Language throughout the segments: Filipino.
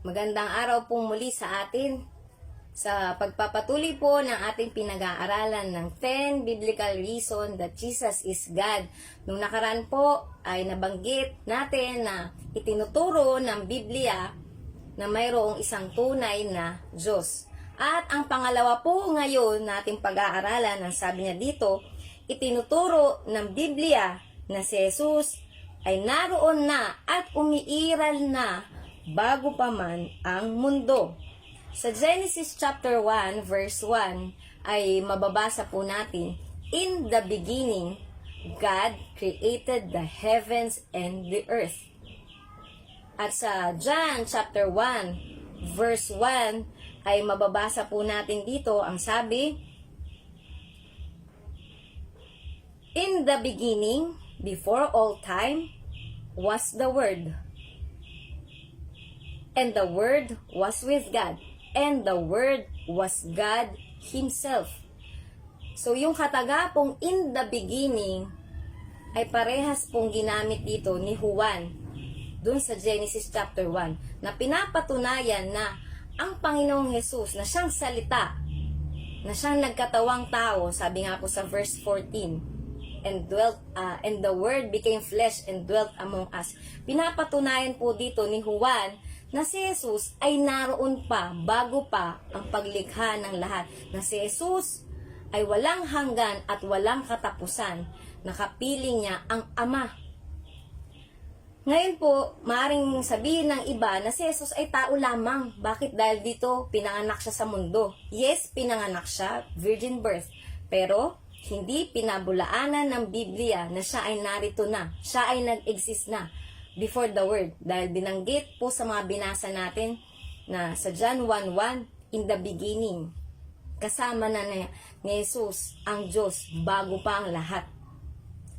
Magandang araw pong muli sa atin sa pagpapatuloy po ng ating pinag-aaralan ng 10 Biblical Reason that Jesus is God. Nung nakaraan po ay nabanggit natin na itinuturo ng Biblia na mayroong isang tunay na Diyos. At ang pangalawa po ngayon nating pag-aaralan, ang sabi niya dito, itinuturo ng Biblia na si Jesus ay naroon na at umiiral na bago pa man ang mundo. Sa Genesis chapter 1 verse 1 ay mababasa po natin, "In the beginning, God created the heavens and the earth." At sa John chapter 1 verse 1 ay mababasa po natin dito, ang sabi, "In the beginning, before all time, was the Word. And the Word was with God. And the Word was God Himself." So, yung katagapong in the beginning ay parehas pong ginamit dito ni Juan dun sa Genesis chapter 1 na pinapatunayan na ang Panginoong Jesus na siyang salita, na siyang nagkatawang tao, sabi nga po sa verse 14, and the Word became flesh and dwelt among us. Pinapatunayan po dito ni Juan na si Jesus ay naroon pa bago pa ang paglikha ng lahat. Na si Jesus ay walang hanggan at walang katapusan. Nakapiling niya ang Ama. Ngayon po, maaaring sabihin ng iba na si Jesus ay tao lamang. Bakit? Dahil dito, pinanganak siya sa mundo. Yes, pinanganak siya, virgin birth. Pero, hindi pinabulaanan ng Biblia na siya ay narito na. Siya ay nag-exist na before the Word. Dahil binanggit po sa mga binasa natin na sa John 1:1, in the beginning, kasama na ni Jesus ang Diyos bago pa ang lahat.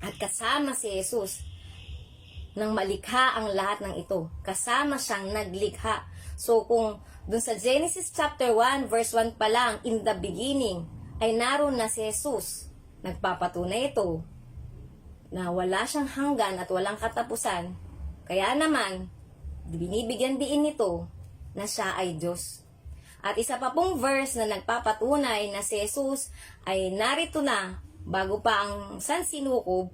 At kasama si Jesus nang malikha ang lahat ng ito. Kasama siyang naglikha. So kung dun sa Genesis chapter 1 verse 1 pa lang, in the beginning, ay naroon na si Jesus, nagpapatunay ito na wala siyang hanggan at walang katapusan. Kaya naman, binibigyan diin nito na siya ay Diyos. At isa pa pong verse na nagpapatunay na si Jesus ay narito na bago pa ang sansinukob,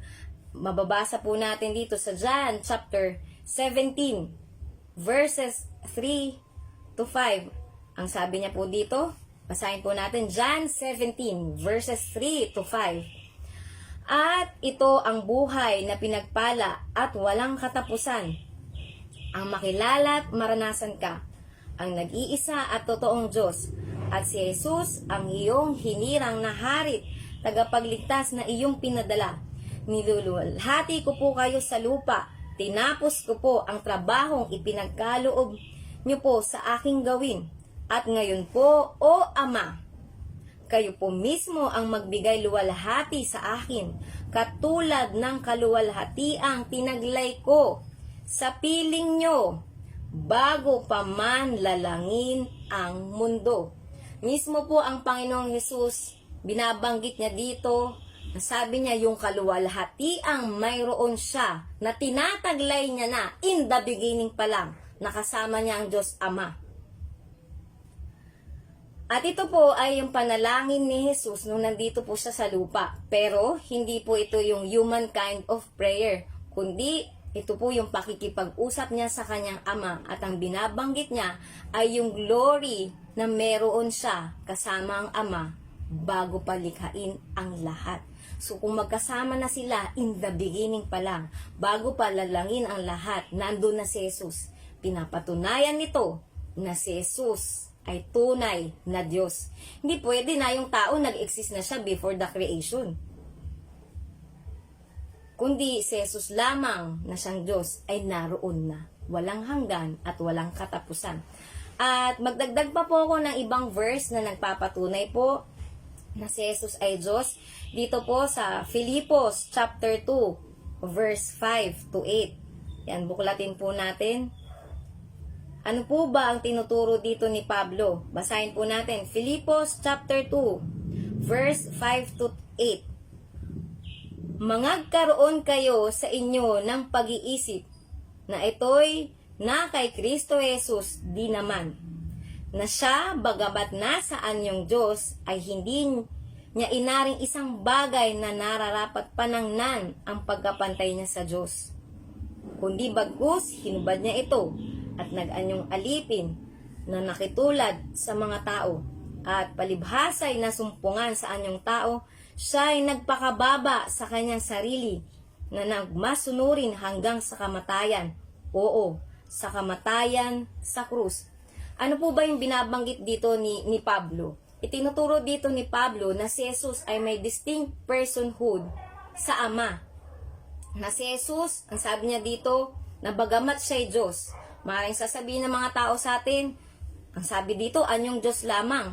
mababasa po natin dito sa John chapter 17 verses 3 to 5. Ang sabi niya po dito, basahin po natin John 17 verses 3 to 5. "At ito ang buhay na pinagpala at walang katapusan, ang makilala at maranasan ka, ang nag-iisa at totoong Diyos, at si Jesus ang iyong hinirang na hari, tagapagligtas na iyong pinadala. Niluluwalhati ko po kayo sa lupa, tinapos ko po ang trabahong ipinagkaloob niyo po sa aking gawin. At ngayon po, O Ama, kayo po mismo ang magbigay luwalhati sa akin, katulad ng kaluwalhatiang tinaglay ko sa piling nyo, bago pa man lalangin ang mundo." Mismo po ang Panginoong Jesus, binabanggit niya dito, nasabi niya yung kaluwalhatiang mayroon siya, na tinataglay niya na in the beginning pa lang, nakasama niya ang Diyos Ama. At ito po ay yung panalangin ni Jesus nung nandito po siya sa lupa. Pero hindi po ito yung human kind of prayer, kundi ito po yung pakikipag-usap niya sa kanyang Ama. At ang binabanggit niya ay yung glory na meron siya kasama ang Ama bago palikhain ang lahat. So kung magkasama na sila in the beginning pa lang, bago pa lalangin ang lahat, nandun na si Jesus. Pinapatunayan nito na si Jesus ay tunay na Diyos. Hindi pwede na yung tao nag-exist na siya before the creation. Kundi si Jesus lamang na siyang Diyos ay naroon na, walang hanggan at walang katapusan. At magdagdag pa po ako ng ibang verse na nagpapatunay po na si Jesus ay Diyos. Dito po sa Filipos chapter 2 verse 5 to 8. Yan, buklatin po natin. Ano po ba ang tinuturo dito ni Pablo? Basahin po natin. Filipos chapter 2, verse 5 to 8. "Mangagkaroon kayo sa inyo ng pag-iisip na ito'y na kay Kristo Jesus di naman, na siya bagamat nasa anyong Diyos ay hindi niya inaring isang bagay na nararapat panangnan ang pagkapantay niya sa Diyos. Kundi bagkus hinubad niya ito at nag-anyong alipin na nakitulad sa mga tao at palibhasay na sumpungan sa anyong tao, siya ay nagpakababa sa kanyang sarili na nagmasunurin hanggang sa kamatayan. Oo, sa kamatayan sa krus. Ano po ba yung binabanggit dito ni Pablo? Itinuturo dito ni Pablo na si Jesus ay may distinct personhood sa Ama. Na si Jesus, ang sabi niya dito, na bagamat siya ay Diyos. Maraming sasabihin ng mga tao sa atin, ang sabi dito, anyong Diyos lamang.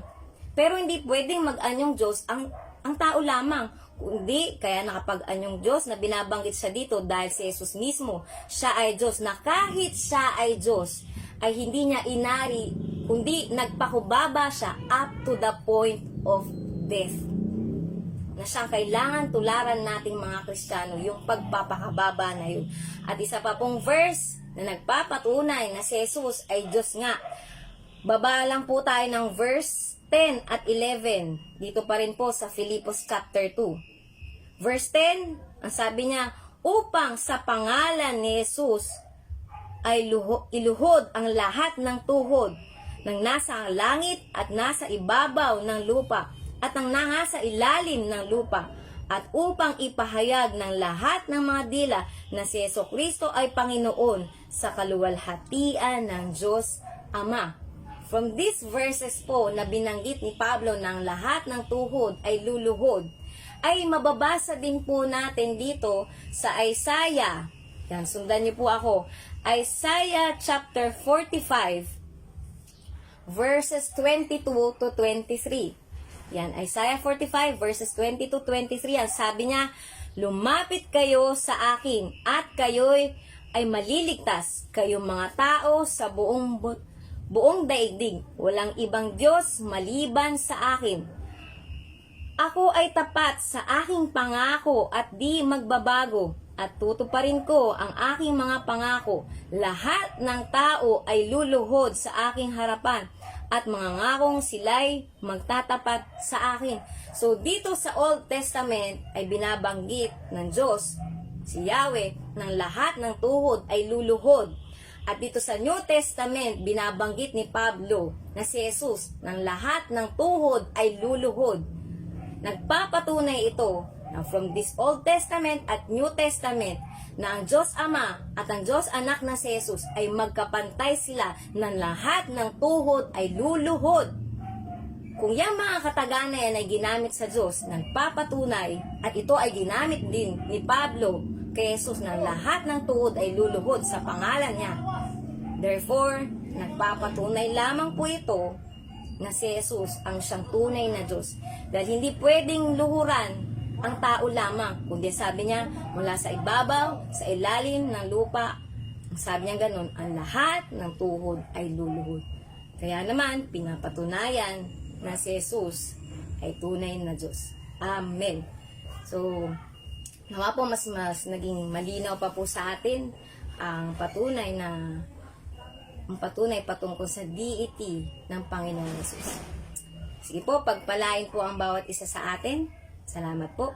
Pero hindi pwedeng mag-anyong Diyos ang tao lamang. Kundi, kaya nakapag-anyong Diyos na binabanggit siya dito dahil si Jesus mismo, siya ay Diyos, na kahit siya ay Diyos, ay hindi niya inari, kundi nagpakubaba siya up to the point of death. Na siyang kailangan tularan nating mga Kristiyano, yung pagpapakababa na yun. At isa pa pong verse na nagpapatunay na si Jesus ay Diyos nga. Baba lang po tayo ng verse 10 at 11. Dito pa rin po sa Filipos chapter 2. Verse 10, ang sabi niya, upang sa pangalan ni Jesus ay iluhod ang lahat ng tuhod ng nasa langit at nasa ibabaw ng lupa at ang nasa ilalim ng lupa, at upang ipahayag ng lahat ng mga dila na si Jesucristo ay Panginoon sa kaluwalhatian ng Diyos Ama. From these verses po na binanggit ni Pablo ng lahat ng tuhod ay luluhod, ay mababasa din po natin dito sa Isaiah. Yan, sundan niyo po ako. Isaiah chapter 45 verses 22 to 23. Yan, Isaiah 45 verses 20 to 23. Ang sabi niya, lumapit kayo sa akin at kayo'y ay maliligtas, kayong mga tao sa buong daigdig. Walang ibang Diyos maliban sa akin. Ako ay tapat sa aking pangako at di magbabago, at tutuparin ko ang aking mga pangako. Lahat ng tao ay luluhod sa aking harapan, at mga ngakong sila'y magtatapat sa akin. So dito sa Old Testament ay binabanggit ng Diyos, si Yahweh, ng lahat ng tuhod ay luluhod. At dito sa New Testament, binabanggit ni Pablo na si Jesus, ng lahat ng tuhod ay luluhod. Nagpapatunay ito na from this Old Testament at New Testament na ang Diyos Ama at ang Diyos Anak na si Jesus ay magkapantay sila, ng lahat ng tuhod ay luluhod. Kung yung mga kataga na yan ay ginamit sa Diyos, nagpapatunay, at ito ay ginamit din ni Pablo kay Jesus, na lahat ng tuhod ay luluhod sa pangalan niya. Therefore, nagpapatunay lamang po ito na si Jesus ang siyang tunay na Diyos. Dahil hindi pwedeng luhuran ang tao lamang, kundi sabi niya, mula sa ibabaw, sa ilalim ng lupa, ang sabi niya ganun, ang lahat ng tuhod ay luluhod. Kaya naman, pinapatunayan na si Jesus ay tunay na Diyos. Amen. So, nawa po mas naging malinaw pa po sa atin ang patunay patungkol sa deity ng Panginoon Jesus. Sige po, pagpalain po ang bawat isa sa atin. Salamat po.